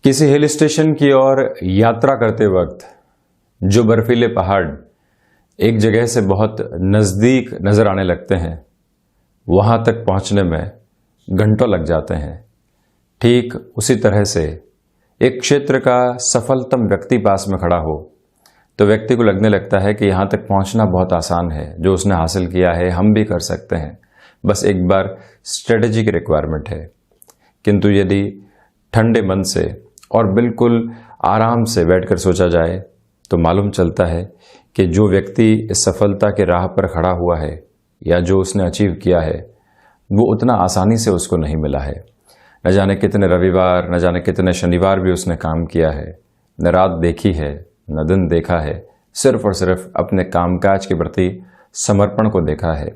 किसी hill station की ओर यात्रा करते वक्त जो बर्फीले पहाड़ एक जगह से बहुत नज़दीक नज़र आने लगते हैं, वहाँ तक पहुँचने में घंटों लग जाते हैं। ठीक उसी तरह से एक क्षेत्र का सफलतम व्यक्ति पास में खड़ा हो तो व्यक्ति को लगने लगता है कि यहाँ तक पहुँचना बहुत आसान है, जो उसने हासिल किया है हम भी कर सकते हैं, बस एक बार स्ट्रेटजी की रिक्वायरमेंट है। किंतु यदि ठंडे मन से और बिल्कुल आराम से बैठकर सोचा जाए तो मालूम चलता है कि जो व्यक्ति इस सफलता के राह पर खड़ा हुआ है या जो उसने अचीव किया है वो उतना आसानी से उसको नहीं मिला है। न जाने कितने रविवार, न जाने कितने शनिवार भी उसने काम किया है, न रात देखी है, न दिन देखा है, सिर्फ और सिर्फ अपने कामकाज के प्रति समर्पण को देखा है।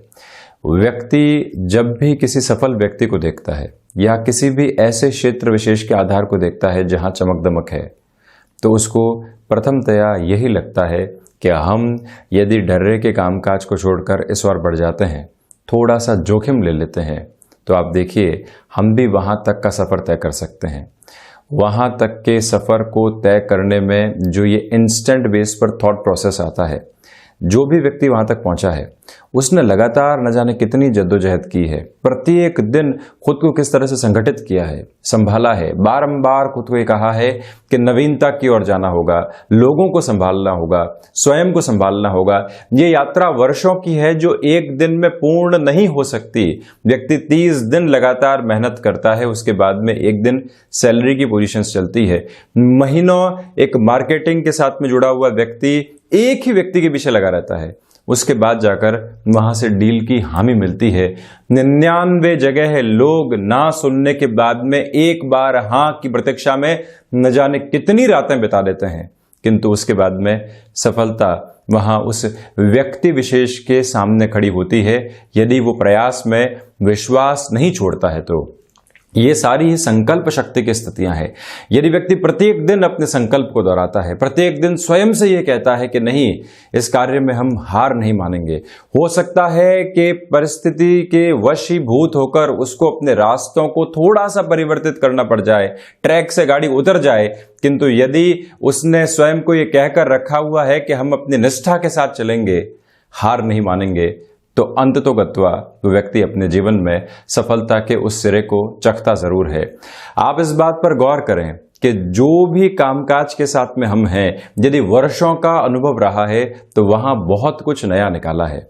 व्यक्ति जब भी किसी सफल व्यक्ति को देखता है या किसी भी ऐसे क्षेत्र विशेष के आधार को देखता है जहां चमक दमक है, तो उसको प्रथमतया यही लगता है कि हम यदि डर्रे के कामकाज को छोड़कर इस ओर बढ़ जाते हैं, थोड़ा सा जोखिम ले लेते हैं, तो आप देखिए हम भी वहां तक का सफ़र तय कर सकते हैं। वहां तक के सफ़र को तय करने में जो ये इंस्टेंट बेस पर थॉट प्रोसेस आता है, जो भी व्यक्ति वहां तक पहुंचा है उसने लगातार न जाने कितनी जद्दोजहद की है, प्रत्येक दिन खुद को किस तरह से संगठित किया है, संभाला है, बारंबार खुद को ये कहा है कि नवीनता की ओर जाना होगा, लोगों को संभालना होगा, स्वयं को संभालना होगा। ये यात्रा वर्षों की है जो एक दिन में पूर्ण नहीं हो सकती। व्यक्ति 30 दिन लगातार मेहनत करता है, उसके बाद में एक दिन सैलरी की पोजीशन चलती है। महीनों एक मार्केटिंग के साथ में जुड़ा हुआ व्यक्ति एक ही व्यक्ति के पीछे लगा रहता है, उसके बाद जाकर वहां से डील की हामी मिलती है। 99 जगह है लोग ना सुनने के बाद में एक बार हाँ की प्रतीक्षा में न जाने कितनी रातें बिता देते हैं, किंतु उसके बाद में सफलता वहां उस व्यक्ति विशेष के सामने खड़ी होती है यदि वो प्रयास में विश्वास नहीं छोड़ता है। तो ये सारी ही संकल्प शक्ति की स्थितियां हैं। यदि व्यक्ति प्रत्येक दिन अपने संकल्प को दोहराता है, प्रत्येक दिन स्वयं से ये कहता है कि नहीं, इस कार्य में हम हार नहीं मानेंगे, हो सकता है कि परिस्थिति के वशीभूत होकर उसको अपने रास्तों को थोड़ा सा परिवर्तित करना पड़ जाए, ट्रैक से गाड़ी उतर जाए, किंतु यदि उसने स्वयं को ये कहकर रखा हुआ है कि हम अपनी निष्ठा के साथ चलेंगे, हार नहीं मानेंगे, तो अंततोगत्वा वो व्यक्ति अपने जीवन में सफलता के उस सिरे को चखता जरूर है। आप इस बात पर गौर करें कि जो भी कामकाज के साथ में हम हैं, यदि वर्षों का अनुभव रहा है तो वहां बहुत कुछ नया निकाला है।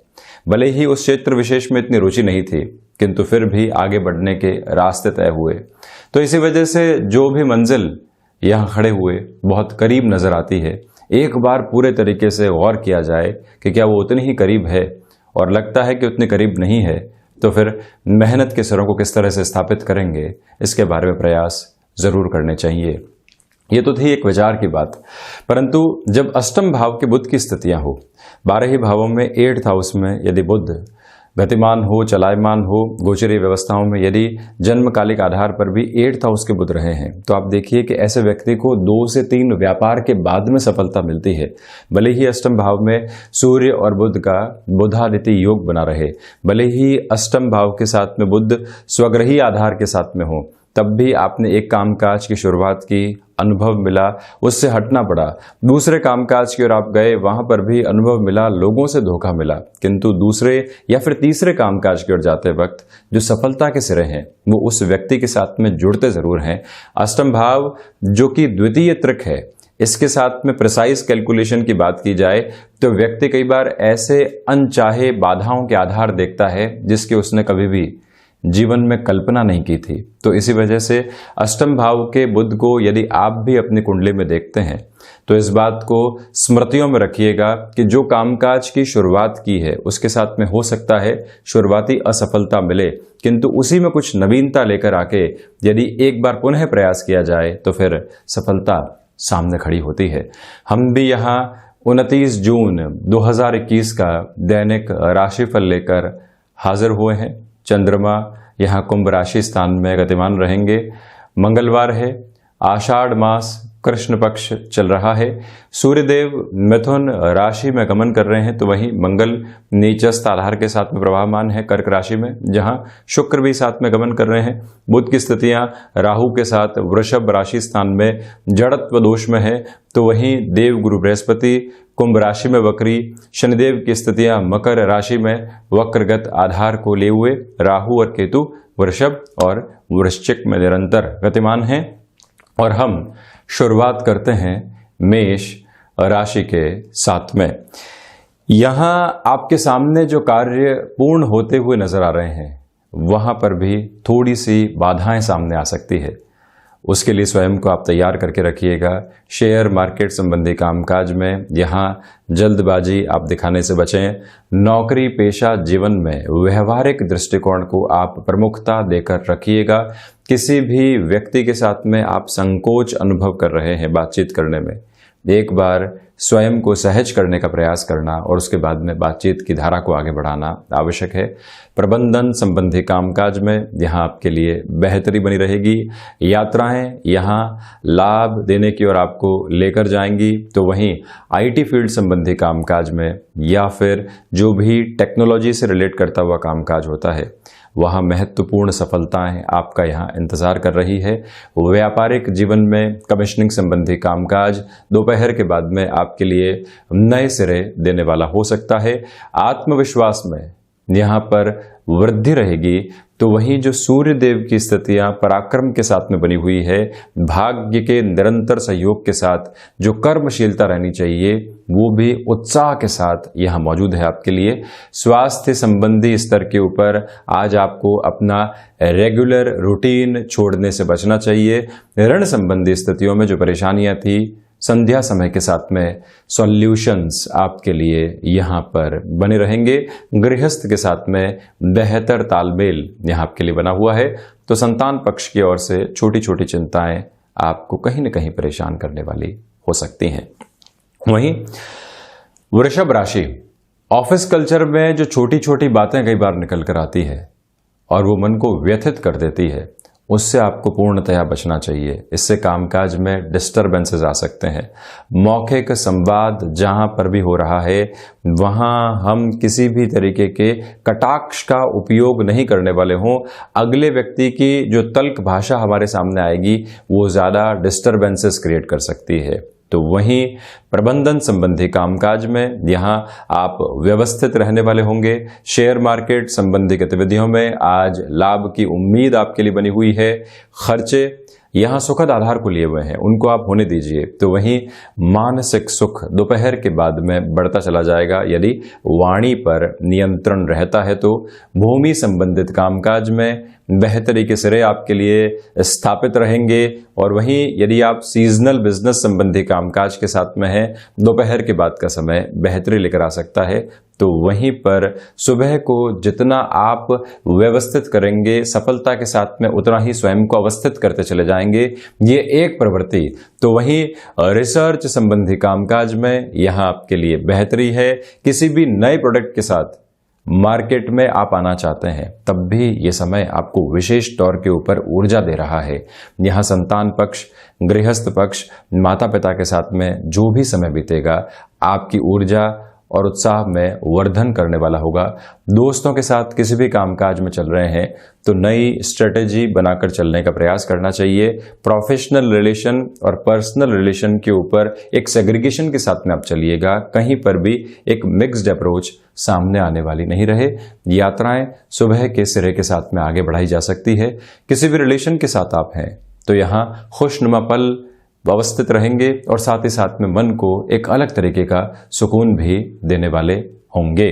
भले ही उस क्षेत्र विशेष में इतनी रुचि नहीं थी, किंतु फिर भी आगे बढ़ने के रास्ते तय हुए। तो इसी वजह से जो भी मंजिल यहाँ खड़े हुए बहुत करीब नजर आती है, एक बार पूरे तरीके से गौर किया जाए कि क्या वो उतनी ही करीब है, और लगता है कि उतने करीब नहीं है, तो फिर मेहनत के सिरों को किस तरह से स्थापित करेंगे, इसके बारे में प्रयास जरूर करने चाहिए। ये तो थी एक विचार की बात। परंतु जब अष्टम भाव के बुध की स्थितियां हो, 12 ही भावों में 8th हाउस में यदि बुध गतिमान हो, चलायमान हो, गोचरीय व्यवस्थाओं में यदि जन्मकालिक आधार पर भी 8th हाउस के बुध रहे हैं, तो आप देखिए कि ऐसे व्यक्ति को 2 से 3 व्यापार के बाद में सफलता मिलती है। भले ही अष्टम भाव में सूर्य और बुध का बुधादित्य योग बना रहे, भले ही अष्टम भाव के साथ में बुध स्वग्रही आधार के साथ में हो, तब भी आपने एक कामकाज की शुरुआत की, अनुभव मिला, उससे हटना पड़ा, दूसरे कामकाज की ओर आप गए, वहां पर भी अनुभव मिला, लोगों से धोखा मिला, किंतु दूसरे या फिर तीसरे कामकाज की ओर जाते वक्त जो सफलता के सिरे हैं वो उस व्यक्ति के साथ में जुड़ते जरूर हैं। अष्टम भाव जो कि द्वितीय त्रिक है, इसके साथ में प्रिसाइज कैलकुलेशन की बात की जाए तो व्यक्ति कई बार ऐसे अनचाहे बाधाओं के आधार देखता है जिसकी उसने कभी भी जीवन में कल्पना नहीं की थी। तो इसी वजह से अष्टम भाव के बुध को यदि आप भी अपनी कुंडली में देखते हैं तो इस बात को स्मृतियों में रखिएगा कि जो कामकाज की शुरुआत की है उसके साथ में हो सकता है शुरुआती असफलता मिले, किंतु उसी में कुछ नवीनता लेकर आके यदि एक बार पुनः प्रयास किया जाए तो फिर सफलता सामने खड़ी होती है। हम भी यहाँ 29 जून 2021 का दैनिक राशिफल लेकर हाजिर हुए हैं। चंद्रमा यहाँ कुंभ राशि स्थान में गतिमान रहेंगे। मंगलवार है, आषाढ़ मास कृष्ण पक्ष चल रहा है। सूर्यदेव मिथुन राशि में गमन कर रहे हैं, तो वहीं मंगल नीचस्थ आधार के साथ में प्रभावमान है कर्क राशि में, जहां शुक्र भी साथ में गमन कर रहे हैं। बुध की स्थितियां राहु के साथ वृषभ राशि स्थान में जड़त्व दोष में है, तो वहीं देव गुरु बृहस्पति कुंभ राशि में वक्री, शनिदेव की स्थितियां मकर राशि में वक्रगत आधार को लिए हुए, राहु और केतु वृषभ और वृश्चिक में निरंतर गतिमान हैं। और हम शुरुआत करते हैं मेष राशि के साथ में। यहां आपके सामने जो कार्य पूर्ण होते हुए नजर आ रहे हैं, वहां पर भी थोड़ी सी बाधाएं सामने आ सकती है। उसके लिए स्वयं को आप तैयार करके रखिएगा। शेयर मार्केट संबंधी कामकाज में यहां जल्दबाजी आप दिखाने से बचें। नौकरी पेशा जीवन में व्यवहारिक दृष्टिकोण को आप प्रमुखता देकर रखिएगा। किसी भी व्यक्ति के साथ में आप संकोच अनुभव कर रहे हैं बातचीत करने में, एक बार स्वयं को सहज करने का प्रयास करना और उसके बाद में बातचीत की धारा को आगे बढ़ाना आवश्यक है। प्रबंधन संबंधी कामकाज में यहाँ आपके लिए बेहतरी बनी रहेगी। यात्राएं यहाँ लाभ देने की ओर आपको लेकर जाएंगी, तो वहीं आईटी फील्ड संबंधी कामकाज में या फिर जो भी टेक्नोलॉजी से रिलेट करता हुआ कामकाज होता है, वहाँ महत्वपूर्ण सफलताएं आपका यहाँ इंतजार कर रही है। व्यापारिक जीवन में कमिश्निंग संबंधी कामकाज दोपहर के बाद में आपके लिए नए सिरे देने वाला हो सकता है। आत्मविश्वास में यहाँ पर वृद्धि रहेगी, तो वहीं जो सूर्य देव की स्थितियां पराक्रम के साथ में बनी हुई है, भाग्य के निरंतर सहयोग के साथ जो कर्मशीलता रहनी चाहिए, वो भी उत्साह के साथ यहाँ मौजूद है आपके लिए। स्वास्थ्य संबंधी स्तर के ऊपर आज आपको अपना रेगुलर रूटीन छोड़ने से बचना चाहिए। ऋण संबंधी स्थितियों में जो परेशानियां थी, संध्या समय के साथ में सॉल्यूशंस आपके लिए यहाँ पर बने रहेंगे। गृहस्थ के साथ में बेहतर तालमेल यहाँ आपके लिए बना हुआ है, तो संतान पक्ष की ओर से छोटी छोटी चिंताएं आपको कहीं न कहीं परेशान करने वाली हो सकती हैं। वहीं वृषभ राशि, ऑफिस कल्चर में जो छोटी छोटी बातें कई बार निकल कर आती है और वो मन को व्यथित कर देती है, उससे आपको पूर्णतया बचना चाहिए। इससे कामकाज में डिस्टरबेंसेस आ सकते हैं। मौखिक संवाद जहां पर भी हो रहा है, वहां हम किसी भी तरीके के कटाक्ष का उपयोग नहीं करने वाले हों। अगले व्यक्ति की जो तल्ख भाषा हमारे सामने आएगी, वो ज़्यादा डिस्टरबेंसेस क्रिएट कर सकती है। तो वहीं प्रबंधन संबंधी कामकाज में यहाँ आप व्यवस्थित रहने वाले होंगे। शेयर मार्केट संबंधी गतिविधियों में आज लाभ की उम्मीद आपके लिए बनी हुई है। खर्चे यहाँ सुखद आधार को लिए हुए हैं, उनको आप होने दीजिए। तो वहीं मानसिक सुख दोपहर के बाद में बढ़ता चला जाएगा यदि वाणी पर नियंत्रण रहता है। तो भूमि संबंधित कामकाज में बेहतरी के सिरे आपके लिए स्थापित रहेंगे। और वहीं यदि आप सीजनल बिजनेस संबंधी कामकाज के साथ में हैं, दोपहर के बाद का समय बेहतरी लेकर आ सकता है। तो वहीं पर सुबह को जितना आप व्यवस्थित करेंगे, सफलता के साथ में उतना ही स्वयं को अवस्थित करते चले जाएंगे। ये एक प्रवृत्ति। तो वहीं रिसर्च संबंधी कामकाज में यहाँ आपके लिए बेहतरी है। किसी भी नए प्रोडक्ट के साथ मार्केट में आप आना चाहते हैं, तब भी ये समय आपको विशेष तौर के ऊपर ऊर्जा दे रहा है। यहाँ संतान पक्ष, गृहस्थ पक्ष, माता पिता के साथ में जो भी समय बीतेगा, आपकी ऊर्जा और उत्साह में वर्धन करने वाला होगा। दोस्तों के साथ किसी भी कामकाज में चल रहे हैं, तो नई स्ट्रेटेजी बनाकर चलने का प्रयास करना चाहिए। प्रोफेशनल रिलेशन और पर्सनल रिलेशन के ऊपर एक सेग्रीगेशन के साथ में आप चलिएगा। कहीं पर भी एक मिक्स्ड अप्रोच सामने आने वाली नहीं रहे। यात्राएं सुबह के सिरे के साथ में आगे बढ़ाई जा सकती है। किसी भी रिलेशन के साथ आप हैं, तो यहाँ खुशनुमा पल व्यवस्थित रहेंगे और साथ ही साथ में मन को एक अलग तरीके का सुकून भी देने वाले होंगे।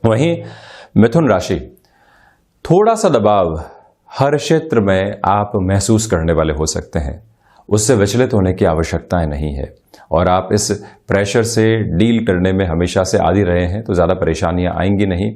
वहीं मिथुन राशि, थोड़ा सा दबाव हर क्षेत्र में आप महसूस करने वाले हो सकते हैं। उससे विचलित होने की आवश्यकताएं नहीं है और आप इस प्रेशर से डील करने में हमेशा से आदी रहे हैं, तो ज़्यादा परेशानियां आएंगी नहीं।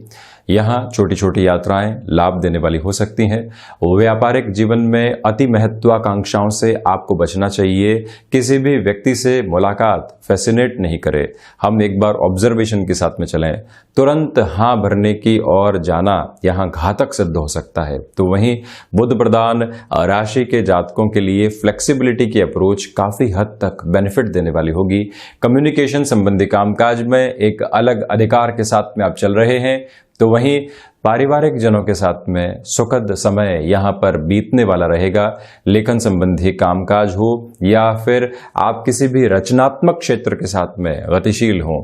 यहाँ छोटी छोटी यात्राएं लाभ देने वाली हो सकती हैं। व्यापारिक जीवन में अति महत्वाकांक्षाओं से आपको बचना चाहिए। किसी भी व्यक्ति से मुलाकात फैसिनेट नहीं करे। हम एक बार ऑब्जर्वेशन के साथ में चलें, तुरंत हाँ भरने की ओर जाना यहाँ घातक सिद्ध हो सकता है। तो वहीं बुध प्रधान राशि के जातकों के लिए फ्लेक्सिबिलिटी की अप्रोच काफी हद तक बेनिफिट देने वाली होगी। कम्युनिकेशन संबंधी कामकाज में एक अलग अधिकार के साथ में आप चल रहे हैं। तो वहीं पारिवारिक जनों के साथ में सुखद समय यहाँ पर बीतने वाला रहेगा। लेखन संबंधी कामकाज हो या फिर आप किसी भी रचनात्मक क्षेत्र के साथ में गतिशील हो,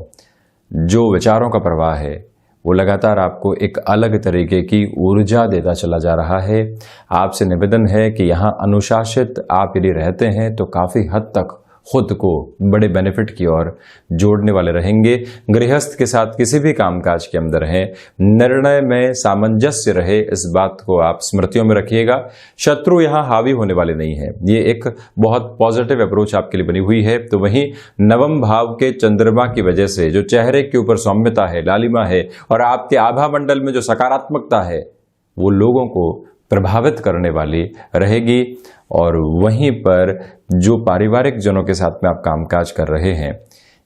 जो विचारों का प्रवाह है वो लगातार आपको एक अलग तरीके की ऊर्जा देता चला जा रहा है। आपसे निवेदन है कि यहाँ अनुशासित आप यदि रहते हैं तो काफी हद तक खुद को बड़े बेनिफिट की ओर जोड़ने वाले रहेंगे। गृहस्थ के साथ किसी भी कामकाज के अंदर हैं, निर्णय में सामंजस्य रहे, इस बात को आप स्मृतियों में रखिएगा। शत्रु यहाँ हावी होने वाले नहीं है। ये एक बहुत पॉजिटिव अप्रोच आपके लिए बनी हुई है। तो वहीं नवम भाव के चंद्रमा की वजह से जो चेहरे के ऊपर सौम्यता है, लालिमा है और आपके आभा मंडल में जो सकारात्मकता है, वो लोगों को प्रभावित करने वाली रहेगी। और वहीं पर जो पारिवारिक जनों के साथ में आप कामकाज कर रहे हैं,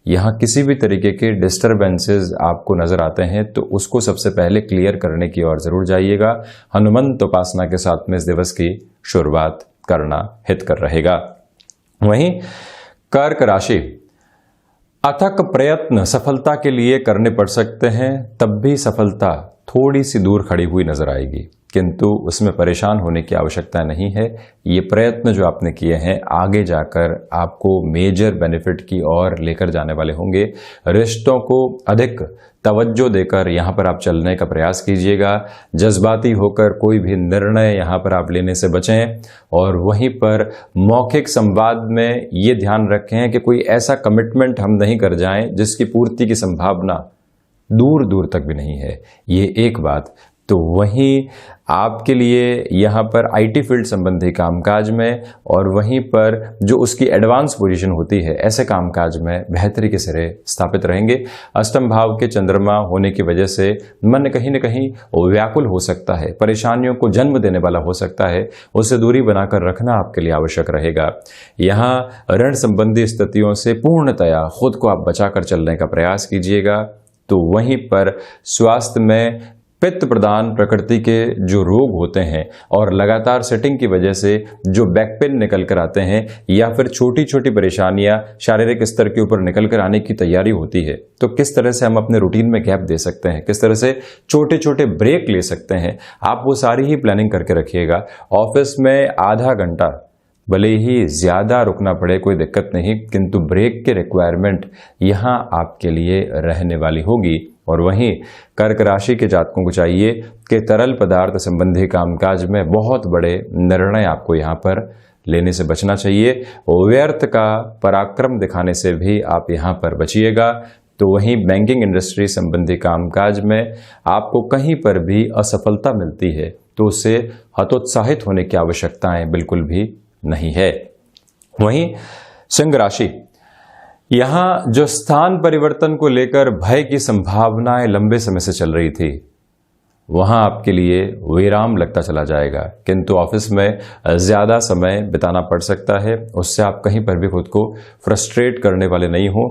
यहाँ किसी भी तरीके के डिस्टरबेंसेस आपको नजर आते हैं तो उसको सबसे पहले क्लियर करने की ओर जरूर जाइएगा। हनुमंत उपासना के साथ में इस दिवस की शुरुआत करना हितकर रहेगा। वहीं कर्क राशि, अथक प्रयत्न सफलता के लिए करने पड़ सकते हैं, तब भी सफलता थोड़ी सी दूर खड़ी हुई नजर आएगी, किंतु उसमें परेशान होने की आवश्यकता नहीं है। ये प्रयत्न जो आपने किए हैं आगे जाकर आपको मेजर बेनिफिट की ओर लेकर जाने वाले होंगे। रिश्तों को अधिक तवज्जो देकर यहाँ पर आप चलने का प्रयास कीजिएगा। जज्बाती होकर कोई भी निर्णय यहाँ पर आप लेने से बचें। और वहीं पर मौखिक संवाद में ये ध्यान रखें कि कोई ऐसा कमिटमेंट हम नहीं कर जाएं जिसकी पूर्ति की संभावना दूर दूर तक भी नहीं है। ये एक बात। तो वहीं आपके लिए यहाँ पर आईटी फील्ड संबंधी कामकाज में और वहीं पर जो उसकी एडवांस पोजीशन होती है, ऐसे कामकाज में बेहतरी के सिरे स्थापित रहेंगे। अष्टम भाव के चंद्रमा होने की वजह से मन कहीं न कहीं व्याकुल हो सकता है, परेशानियों को जन्म देने वाला हो सकता है। उससे दूरी बनाकर रखना आपके लिए आवश्यक रहेगा। यहाँ ऋण संबंधी स्थितियों से पूर्णतया खुद को आप बचाकर चलने का प्रयास कीजिएगा। तो वहीं पर स्वास्थ्य में पित्त प्रधान प्रकृति के जो रोग होते हैं और लगातार सेटिंग की वजह से जो बैक पेन निकल कर आते हैं या फिर छोटी छोटी परेशानियां शारीरिक स्तर के ऊपर निकल कर आने की तैयारी होती है, तो किस तरह से हम अपने रूटीन में गैप दे सकते हैं, किस तरह से छोटे छोटे ब्रेक ले सकते हैं, आप वो सारी ही प्लानिंग करके रखिएगा। ऑफिस में आधा घंटा भले ही ज्यादा रुकना पड़े कोई दिक्कत नहीं, किंतु ब्रेक की रिक्वायरमेंट यहाँ आपके लिए रहने वाली होगी। और वहीं कर्क राशि के जातकों को चाहिए कि तरल पदार्थ संबंधी कामकाज में बहुत बड़े निर्णय आपको यहाँ पर लेने से बचना चाहिए। व्यर्थ का पराक्रम दिखाने से भी आप यहाँ पर बचिएगा। तो वहीं बैंकिंग इंडस्ट्री संबंधी कामकाज में आपको कहीं पर भी असफलता मिलती है तो उससे हतोत्साहित होने की आवश्यकताएं बिल्कुल भी नहीं है। वहीं सिंह राशि, यहां जो स्थान परिवर्तन को लेकर भय की संभावनाएं लंबे समय से चल रही थी, वहां आपके लिए विराम लगता चला जाएगा, किंतु ऑफिस में ज्यादा समय बिताना पड़ सकता है। उससे आप कहीं पर भी खुद को फ्रस्ट्रेट करने वाले नहीं हो।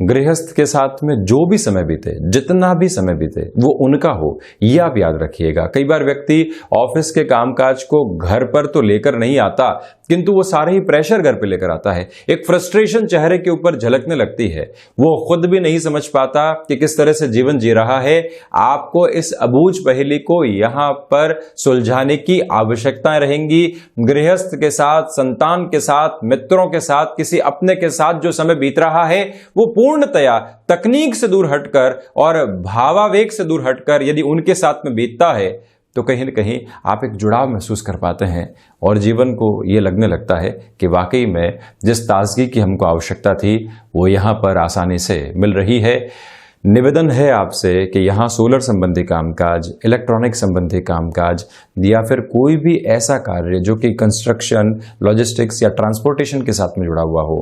गृहस्थ के साथ में जो भी समय बीते, जितना भी समय बीते, वो उनका हो, ये आप याद रखिएगा। कई बार व्यक्ति ऑफिस के कामकाज को घर पर तो लेकर नहीं आता, किंतु वो सारे ही प्रेशर घर पे लेकर आता है। एक फ्रस्ट्रेशन चेहरे के ऊपर झलकने लगती है। वो खुद भी नहीं समझ पाता कि किस तरह से जीवन जी रहा है। आपको इस अबूझ पहेली को यहां पर सुलझाने की आवश्यकताएं रहेंगी। गृहस्थ के साथ, संतान के साथ, मित्रों के साथ, किसी अपने के साथ जो समय बीत रहा है वो पूर्णतया तकनीक से दूर हटकर और भावावेग से दूर हटकर यदि उनके साथ में बीतता है तो कहीं न कहीं आप एक जुड़ाव महसूस कर पाते हैं और जीवन को ये लगने लगता है कि वाकई में जिस ताजगी की हमको आवश्यकता थी वो यहाँ पर आसानी से मिल रही है। निवेदन है आपसे कि यहाँ सोलर संबंधी कामकाज, इलेक्ट्रॉनिक संबंधी कामकाज या फिर कोई भी ऐसा कार्य जो कि कंस्ट्रक्शन, लॉजिस्टिक्स या ट्रांसपोर्टेशन के साथ में जुड़ा हुआ हो,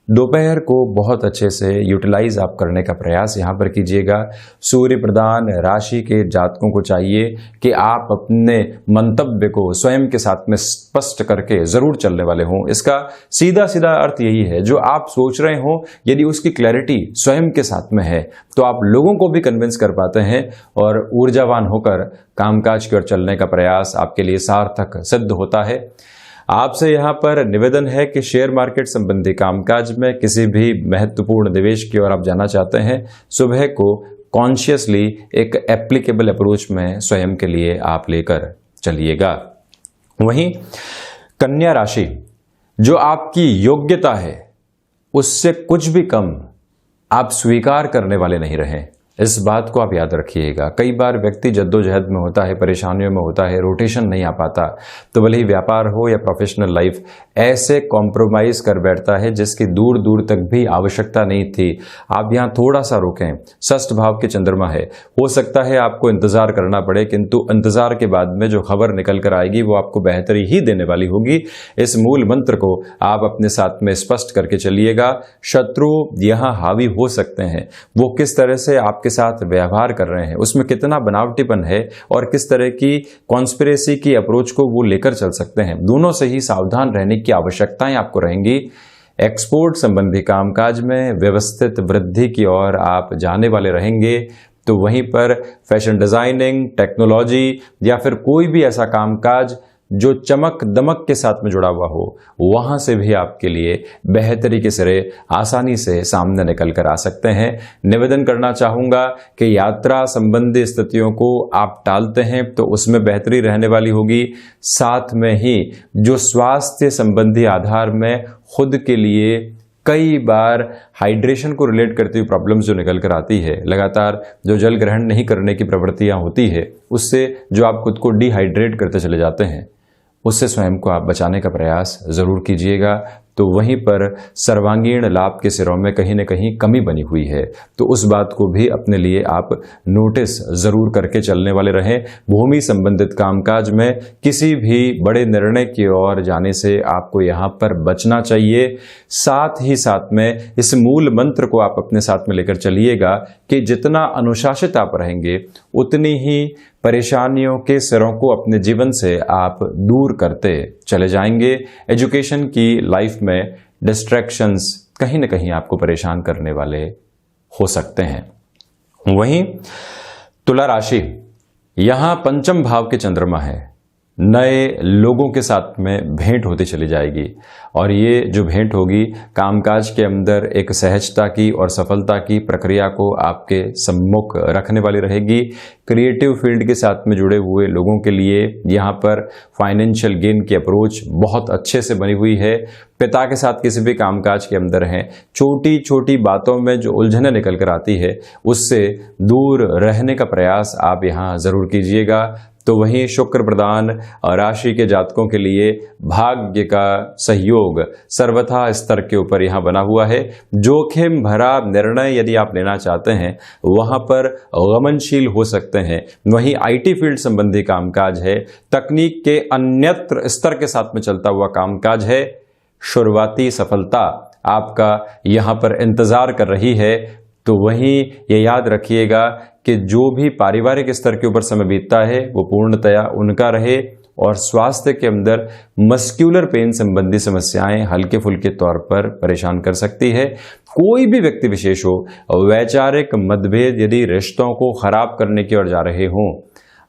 दोपहर को बहुत अच्छे से यूटिलाइज आप करने का प्रयास यहाँ पर कीजिएगा। सूर्य प्रधान राशि के जातकों को चाहिए कि आप अपने मंतव्य को स्वयं के साथ में स्पष्ट करके जरूर चलने वाले हों। इसका सीधा सीधा अर्थ यही है, जो आप सोच रहे हो यदि उसकी क्लैरिटी स्वयं के साथ में है तो आप लोगों को भी कन्विंस कर पाते हैं और ऊर्जावान होकर कामकाज की ओर चलने का प्रयास आपके लिए सार्थक सिद्ध होता है। आपसे यहाँ पर निवेदन है कि शेयर मार्केट संबंधी कामकाज में किसी भी महत्वपूर्ण निवेश की ओर आप जाना चाहते हैं, सुबह को कॉन्शियसली एक एप्लीकेबल अप्रोच में स्वयं के लिए आप लेकर चलिएगा। वहीं कन्या राशि, जो आपकी योग्यता है उससे कुछ भी कम आप स्वीकार करने वाले नहीं रहे। इस बात को आप याद रखिएगा। कई बार व्यक्ति जद्दोजहद में होता है, परेशानियों में होता है, रोटेशन नहीं आ पाता, तो भले ही व्यापार हो या प्रोफेशनल लाइफ, ऐसे कॉम्प्रोमाइज कर बैठता है जिसकी दूर दूर तक भी आवश्यकता नहीं थी। आप यहाँ थोड़ा सा रुकें। षष्ठ भाव के चंद्रमा है, हो सकता है आपको इंतजार करना पड़े, किंतु इंतजार के बाद में जो खबर निकल कर आएगी वो आपको बेहतरी ही देने वाली होगी। इस मूल मंत्र को आप अपने साथ में स्पष्ट करके चलिएगा। शत्रु यहाँ हावी हो सकते हैं, वो किस तरह से आपके साथ व्यवहार कर रहे हैं, उसमें कितना बनावटीपन है और किस तरह की कॉन्स्पिरेसी की अप्रोच को वो लेकर चल सकते हैं, दोनों से ही सावधान रहने की आवश्यकताएं आपको रहेंगी। एक्सपोर्ट संबंधी कामकाज में व्यवस्थित वृद्धि की ओर आप जाने वाले रहेंगे, तो वहीं पर फैशन डिजाइनिंग, टेक्नोलॉजी या फिर कोई भी ऐसा कामकाज जो चमक दमक के साथ में जुड़ा हुआ हो, वहां से भी आपके लिए बेहतरी के सिरे आसानी से सामने निकल कर आ सकते हैं। निवेदन करना चाहूंगा कि यात्रा संबंधी स्थितियों को आप टालते हैं तो उसमें बेहतरी रहने वाली होगी। साथ में ही जो स्वास्थ्य संबंधी आधार में खुद के लिए कई बार हाइड्रेशन को रिलेट करती हुई प्रॉब्लम्स जो निकल कर आती है, लगातार जो जल ग्रहण नहीं करने की प्रवृत्तियां होती है, उससे जो आप खुद को डिहाइड्रेट करते चले जाते हैं, उससे स्वयं को आप बचाने का प्रयास जरूर कीजिएगा। तो वहीं पर सर्वांगीण लाभ के सिरों में कहीं न कहीं कमी बनी हुई है, तो उस बात को भी अपने लिए आप नोटिस जरूर करके चलने वाले रहें। भूमि संबंधित कामकाज में किसी भी बड़े निर्णय की ओर जाने से आपको यहाँ पर बचना चाहिए। साथ ही साथ में इस मूल मंत्र को आप अपने साथ में लेकर चलिएगा कि जितना अनुशासित आप रहेंगे उतनी ही परेशानियों के सिरों को अपने जीवन से आप दूर करते चले जाएंगे। एजुकेशन की लाइफ में डिस्ट्रैक्शंस कहीं न कहीं आपको परेशान करने वाले हो सकते हैं। वहीं तुला राशि, यहां पंचम भाव के चंद्रमा है, नए लोगों के साथ में भेंट होती चली जाएगी और ये जो भेंट होगी कामकाज के अंदर एक सहजता की और सफलता की प्रक्रिया को आपके सम्मुख रखने वाली रहेगी। क्रिएटिव फील्ड के साथ में जुड़े हुए लोगों के लिए यहाँ पर फाइनेंशियल गेन की अप्रोच बहुत अच्छे से बनी हुई है। पिता के साथ किसी भी कामकाज के अंदर हैं, छोटी छोटी बातों में जो उलझने निकल कर आती है उससे दूर रहने का प्रयास आप यहाँ जरूर कीजिएगा। तो वहीं शुक्र प्रधान राशि के जातकों के लिए भाग्य का सहयोग सर्वथा स्तर के ऊपर यहाँ बना हुआ है। जोखिम भरा निर्णय यदि आप लेना चाहते हैं वहां पर गमनशील हो सकते हैं। वहीं आईटी फील्ड संबंधी कामकाज है, तकनीक के अन्यत्र स्तर के साथ में चलता हुआ कामकाज है, शुरुआती सफलता आपका यहाँ पर इंतजार कर रही है। तो वहीं ये याद रखिएगा कि जो भी पारिवारिक स्तर के ऊपर समय बीतता है वो पूर्णतया उनका रहे और स्वास्थ्य के अंदर मस्क्यूलर पेन संबंधी समस्याएं हल्के फुल्के तौर पर परेशान कर सकती है। कोई भी व्यक्ति विशेष हो, वैचारिक मतभेद यदि रिश्तों को खराब करने की ओर जा रहे हों,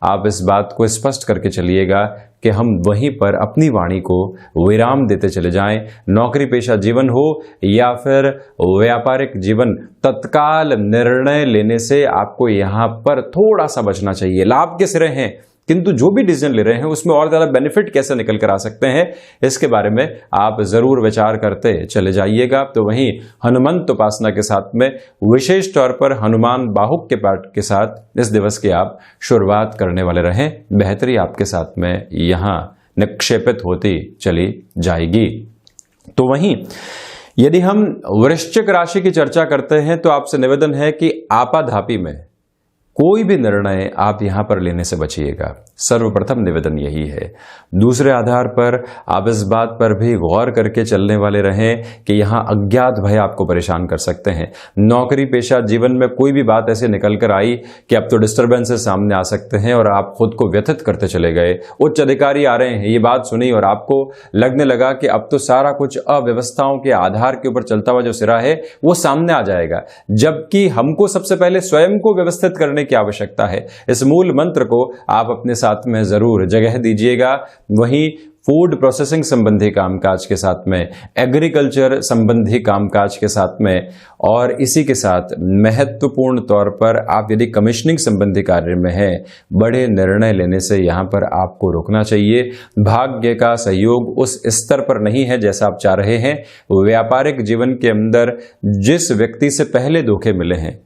आप इस बात को स्पष्ट करके चलिएगा कि हम वहीं पर अपनी वाणी को विराम देते चले जाएं। नौकरी पेशा जीवन हो या फिर व्यापारिक जीवन, तत्काल निर्णय लेने से आपको यहाँ पर थोड़ा सा बचना चाहिए। लाभ के सिरे हैं, किंतु जो भी डिसीजन ले रहे हैं उसमें और ज्यादा बेनिफिट कैसे निकल कर आ सकते हैं, इसके बारे में आप जरूर विचार करते चले जाइएगा। तो वहीं हनुमंत उपासना के साथ में विशेष तौर पर हनुमान बाहुक के पाठ के साथ इस दिवस की आप शुरुआत करने वाले रहें। बेहतरी आपके साथ में यहां निक्षेपित होती चली जाएगी। तो वहीं यदि हम वृश्चिक राशि की चर्चा करते हैं तो आपसे निवेदन है कि आपाधापी में कोई भी निर्णय आप यहां पर लेने से बचिएगा, सर्वप्रथम निवेदन यही है। दूसरे आधार पर आप इस बात पर भी गौर करके चलने वाले रहें कि यहां अज्ञात भय आपको परेशान कर सकते हैं। नौकरी पेशा जीवन में कोई भी बात ऐसे निकल कर आई कि अब तो डिस्टर्बेंसेस सामने आ सकते हैं और आप खुद को व्यथित करते चले गए। उच्च अधिकारी आ रहे हैं, ये बात सुनी और आपको लगने लगा कि अब तो सारा कुछ अव्यवस्थाओं के आधार के ऊपर चलता हुआ जो सिरा है वो सामने आ जाएगा, जबकि हमको सबसे पहले स्वयं को व्यवस्थित करने की आवश्यकता है। इस मूल मंत्र को आप अपने साथ में जरूर जगह दीजिएगा। वहीं फूड प्रोसेसिंग संबंधी कामकाज के साथ में, एग्रीकल्चर संबंधी कामकाज के साथ में, और इसी के साथ महत्वपूर्ण तौर पर आप यदि कमीशनिंग संबंधी कार्य में हैं, बड़े निर्णय लेने से यहां पर आपको रुकना चाहिए। भाग्य का सहयोग उस स्तर पर नहीं है जैसा आप चाह रहे हैं। व्यापारिक जीवन के अंदर जिस व्यक्ति से पहले धोखे मिले हैं,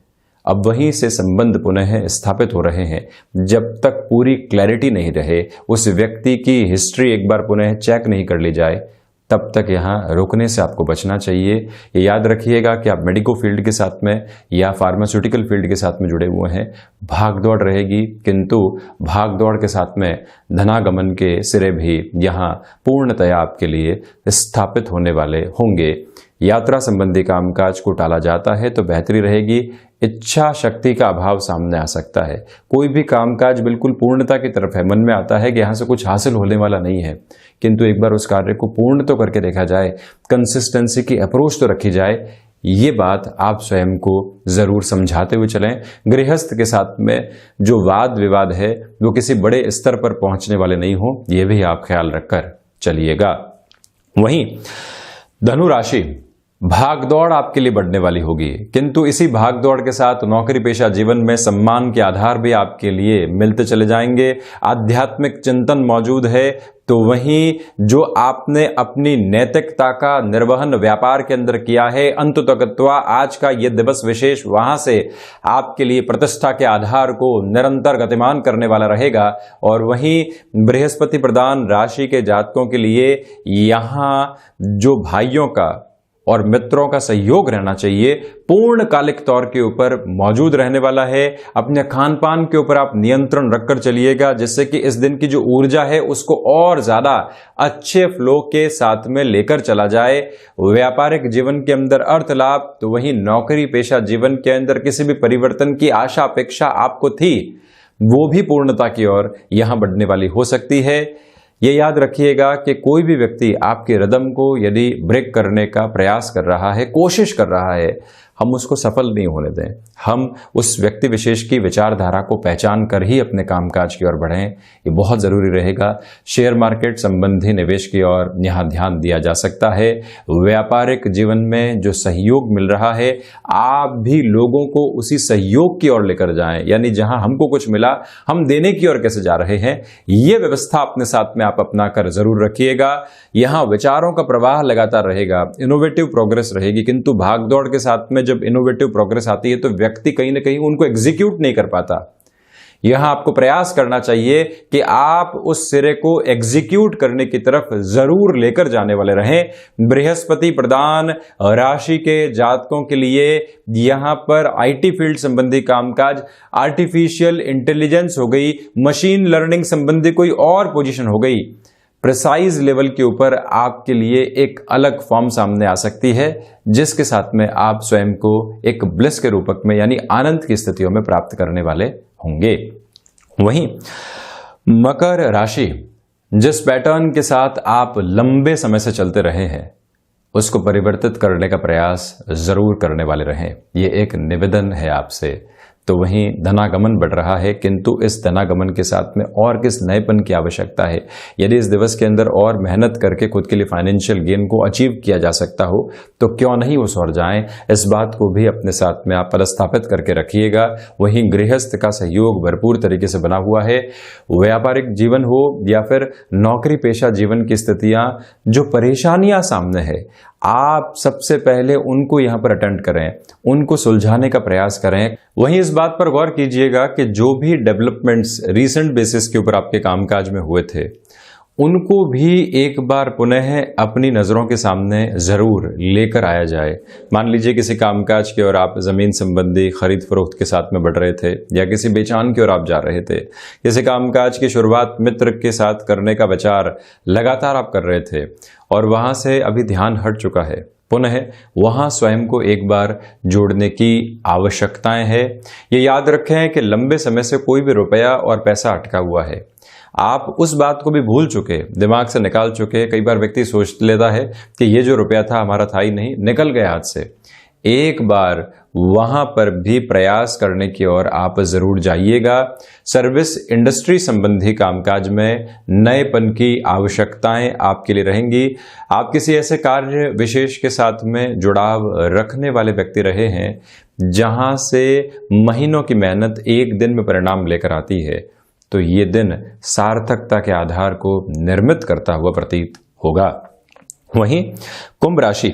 अब वहीं से संबंध पुनः स्थापित हो रहे हैं। जब तक पूरी क्लैरिटी नहीं रहे, उस व्यक्ति की हिस्ट्री एक बार पुनः चेक नहीं कर ली जाए, तब तक यहाँ रुकने से आपको बचना चाहिए। ये याद रखिएगा कि आप मेडिको फील्ड के साथ में या फार्मास्यूटिकल फील्ड के साथ में जुड़े हुए हैं, भाग दौड़ रहेगी, किंतु भाग दौड़ के साथ में धनागमन के सिरे भी यहाँ पूर्णतया आपके लिए स्थापित होने वाले होंगे। यात्रा संबंधी कामकाज को टाला जाता है तो बेहतरी रहेगी। इच्छा शक्ति का अभाव सामने आ सकता है। कोई भी कामकाज बिल्कुल पूर्णता की तरफ है, मन में आता है कि यहाँ से कुछ हासिल होने वाला नहीं है, किंतु एक बार उस कार्य को पूर्ण तो करके देखा जाए, कंसिस्टेंसी की अप्रोच तो रखी जाए। ये बात आप स्वयं को जरूर समझाते हुए चलें। गृहस्थ के साथ में जो वाद विवाद है वो किसी बड़े स्तर पर पहुंचने वाले नहीं हो, ये भी आप ख्याल रखकर चलिएगा। वहीं धनु राशि, भागदौड़ आपके लिए बढ़ने वाली होगी, किंतु इसी भागदौड़ के साथ नौकरी पेशा जीवन में सम्मान के आधार भी आपके लिए मिलते चले जाएंगे। आध्यात्मिक चिंतन मौजूद है, तो वहीं जो आपने अपनी नैतिकता का निर्वहन व्यापार के अंदर किया है, अंततः आज का यह दिवस विशेष वहां से आपके लिए प्रतिष्ठा के आधार को निरंतर गतिमान करने वाला रहेगा। और वहीं बृहस्पति प्रधान राशि के जातकों के लिए यहां जो भाइयों का और मित्रों का सहयोग रहना चाहिए, पूर्णकालिक तौर के ऊपर मौजूद रहने वाला है। अपने खान पान के ऊपर आप नियंत्रण रखकर चलिएगा, जिससे कि इस दिन की जो ऊर्जा है उसको और ज्यादा अच्छे फ्लो के साथ में लेकर चला जाए। व्यापारिक जीवन के अंदर अर्थ लाभ, तो वहीं नौकरी पेशा जीवन के अंदर किसी भी परिवर्तन की आशा अपेक्षा आपको थी, वो भी पूर्णता की ओर यहां बढ़ने वाली हो सकती है। ये याद रखिएगा कि कोई भी व्यक्ति आपके रिदम को यदि ब्रेक करने का प्रयास कर रहा है, कोशिश कर रहा है, हम उसको सफल नहीं होने दें। हम उस व्यक्ति विशेष की विचारधारा को पहचान कर ही अपने कामकाज की ओर बढ़ें, ये बहुत जरूरी रहेगा। शेयर मार्केट संबंधी निवेश की ओर यहाँ ध्यान दिया जा सकता है। व्यापारिक जीवन में जो सहयोग मिल रहा है, आप भी लोगों को उसी सहयोग की ओर लेकर जाएं, यानी जहां हमको कुछ मिला हम देने की ओर कैसे जा रहे हैं, ये व्यवस्था अपने साथ में आप अपना कर जरूर रखिएगा। यहाँ विचारों का प्रवाह लगातार रहेगा, इनोवेटिव प्रोग्रेस रहेगी, किंतु भागदौड़ के साथ में जब इनोवेटिव प्रोग्रेस आती है तो व्यक्ति कहीं ना कहीं उनको एग्जीक्यूट नहीं कर पाता। यहां आपको प्रयास करना चाहिए कि आप उस सिरे को एग्जीक्यूट करने की तरफ जरूर लेकर जाने वाले रहें। बृहस्पति प्रधान राशि के जातकों के लिए यहां पर आईटी फील्ड संबंधी कामकाज, आर्टिफिशियल इंटेलिजेंस हो गई, मशीन लर्निंग संबंधी कोई और पोजीशन हो गई, प्रिसाइज लेवल के ऊपर आपके लिए एक अलग फॉर्म सामने आ सकती है, जिसके साथ में आप स्वयं को एक ब्लिस के रूपक में यानी आनंद की स्थितियों में प्राप्त करने वाले होंगे। वहीं मकर राशि, जिस पैटर्न के साथ आप लंबे समय से चलते रहे हैं उसको परिवर्तित करने का प्रयास जरूर करने वाले रहें, ये एक निवेदन है आपसे। तो वहीं धनागमन बढ़ रहा है, किंतु इस धनागमन के साथ में और किस नएपन की आवश्यकता है। यदि इस दिवस के अंदर और मेहनत करके खुद के लिए फाइनेंशियल गेन को अचीव किया जा सकता हो तो क्यों नहीं उस ओर जाएं। इस बात को भी अपने साथ में आप पदस्थापित करके रखिएगा। वहीं गृहस्थ का सहयोग भरपूर तरीके से बना हुआ है। व्यापारिक जीवन हो या फिर नौकरी पेशा जीवन की स्थितियां, जो परेशानियां सामने है, आप सबसे पहले उनको यहां पर अटेंड करें, उनको सुलझाने का प्रयास करें। वहीं इस बात पर गौर कीजिएगा कि जो भी डेवलपमेंट्स रीसेंट बेसिस के ऊपर आपके कामकाज में हुए थे, उनको भी एक बार पुनः अपनी नज़रों के सामने ज़रूर लेकर आया जाए। मान लीजिए किसी कामकाज की ओर आप ज़मीन संबंधी खरीद फरोख्त के साथ में बढ़ रहे थे, या किसी बेचान की ओर आप जा रहे थे, किसी कामकाज की शुरुआत मित्र के साथ करने का विचार लगातार आप कर रहे थे और वहाँ से अभी ध्यान हट चुका है, पुनः वहाँ स्वयं को एक बार जोड़ने की आवश्यकताएं है। ये याद रखें कि लंबे समय से कोई भी रुपया और पैसा अटका हुआ है, आप उस बात को भी भूल चुके, दिमाग से निकाल चुके। कई बार व्यक्ति सोच लेता है कि ये जो रुपया था हमारा था ही नहीं, निकल गया हाथ से। एक बार वहां पर भी प्रयास करने की ओर आप जरूर जाइएगा। सर्विस इंडस्ट्री संबंधी कामकाज में नएपन की आवश्यकताएं आपके लिए रहेंगी। आप किसी ऐसे कार्य विशेष के साथ में जुड़ाव रखने वाले व्यक्ति रहे हैं जहां से महीनों की मेहनत एक दिन में परिणाम लेकर आती है, तो ये दिन सार्थकता के आधार को निर्मित करता हुआ प्रतीत होगा। वहीं कुंभ राशि,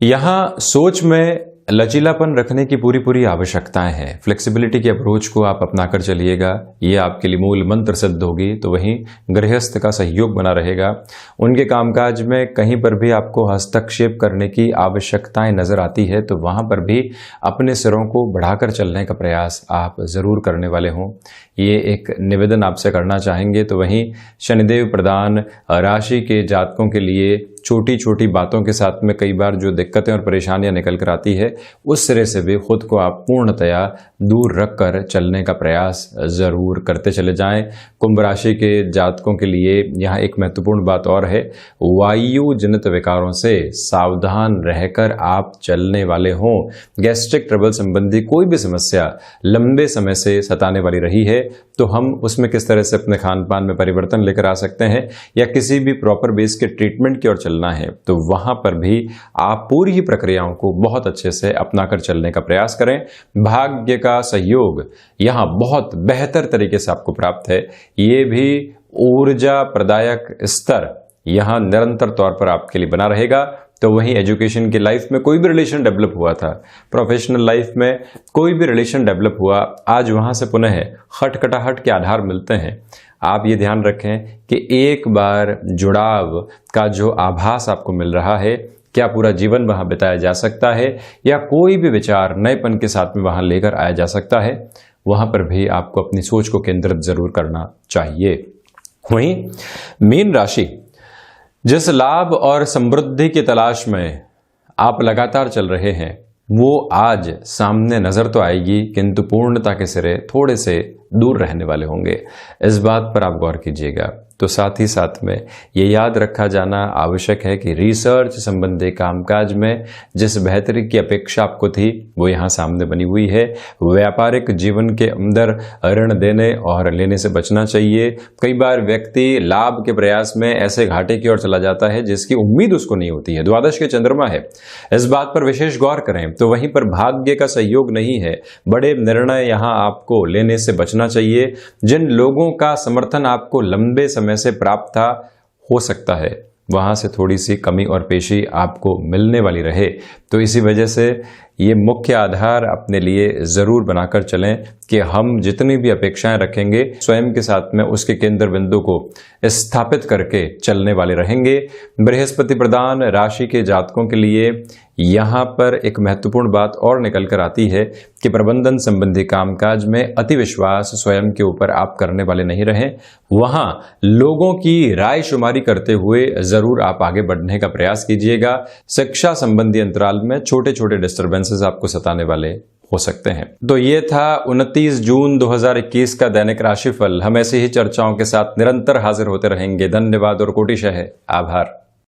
यहां सोच में लचीलापन रखने की पूरी आवश्यकताएं हैं। फ्लेक्सिबिलिटी की अप्रोच को आप अपनाकर चलिएगा, ये आपके लिए मूल मंत्र सिद्ध होगी। तो वहीं गृहस्थ का सहयोग बना रहेगा। उनके कामकाज में कहीं पर भी आपको हस्तक्षेप करने की आवश्यकताएं नजर आती है, तो वहां पर भी अपने सिरों को बढ़ाकर चलने का प्रयास आप जरूर करने वाले हों, ये एक निवेदन आपसे करना चाहेंगे। तो वहीं शनिदेव प्रधान राशि के जातकों के लिए छोटी छोटी बातों के साथ में कई बार जो दिक्कतें और परेशानियां निकल कर आती है, उस सिरे से भी खुद को आप पूर्णतया दूर रखकर चलने का प्रयास जरूर करते चले जाएं। कुंभ राशि के जातकों के लिए यहाँ एक महत्वपूर्ण बात और है, वायु जनित विकारों से सावधान रहकर आप चलने वाले हों। गैस्ट्रिक ट्रबल संबंधी कोई भी समस्या लंबे समय से सताने वाली रही है, तो हम उसमें किस तरह से अपने खान पान में परिवर्तन लेकर आ सकते हैं, या किसी भी प्रॉपर बेस के ट्रीटमेंट की ओर चलना है, तो वहां पर भी आप पूरी ही प्रक्रियाओं को बहुत अच्छे से अपनाकर चलने का प्रयास करें। भाग्य का सहयोग यहां बहुत बेहतर तरीके से आपको प्राप्त है। ये भी ऊर्जा प्रदायक स्तर यहां निरंतर तौर पर आपके लिए बना रहेगा। तो वहीं एजुकेशन की लाइफ में कोई भी रिलेशन डेवलप हुआ था, प्रोफेशनल लाइफ में कोई भी रिलेशन डेवलप हुआ, आज वहां से पुनः खटखटाहट के आधार मिलते हैं। आप ये ध्यान रखें कि एक बार जुड़ाव का जो आभास आपको मिल रहा है, क्या पूरा जीवन वहां बिताया जा सकता है, या कोई भी विचार नएपन के साथ में वहां लेकर आया जा सकता है, वहां पर भी आपको अपनी सोच को केंद्रित जरूर करना चाहिए। वहीं मीन राशि, जिस लाभ और समृद्धि की तलाश में आप लगातार चल रहे हैं, वो आज सामने नजर तो आएगी, किंतु पूर्णता के सिरे थोड़े से दूर रहने वाले होंगे। इस बात पर आप गौर कीजिएगा। तो साथ ही साथ में ये याद रखा जाना आवश्यक है कि रिसर्च संबंधी कामकाज में जिस बेहतरी की अपेक्षा आपको थी, वो यहाँ सामने बनी हुई है। व्यापारिक जीवन के अंदर ऋण देने और लेने से बचना चाहिए। कई बार व्यक्ति लाभ के प्रयास में ऐसे घाटे की ओर चला जाता है जिसकी उम्मीद उसको नहीं होती है। द्वादश के चंद्रमा है, इस बात पर विशेष गौर करें। तो वहीं पर भाग्य का सहयोग नहीं है, बड़े निर्णय यहाँ आपको लेने से बचना चाहिए। जिन लोगों का समर्थन आपको लंबे समय से प्राप्त था, हो सकता है वहां से थोड़ी सी कमी और पेशी आपको मिलने वाली रहे। तो इसी वजह से ये मुख्य आधार अपने लिए जरूर बनाकर चलें कि हम जितनी भी अपेक्षाएं रखेंगे, स्वयं के साथ में उसके केंद्र बिंदु को स्थापित करके चलने वाले रहेंगे। बृहस्पति प्रधान राशि के जातकों के लिए यहाँ पर एक महत्वपूर्ण बात और निकल कर आती है कि प्रबंधन संबंधी कामकाज में अति विश्वास स्वयं के ऊपर आप करने वाले नहीं रहें। वहां लोगों की राय शुमारी करते हुए जरूर आप आगे बढ़ने का प्रयास कीजिएगा। शिक्षा संबंधी अंतराल में छोटे छोटे डिस्टर्बेंसेस आपको सताने वाले हो सकते हैं। तो ये था 29 जून 2021 का दैनिक राशिफल। हम ऐसी ही चर्चाओं के साथ निरंतर हाजिर होते रहेंगे। धन्यवाद और कोटिशः आभार।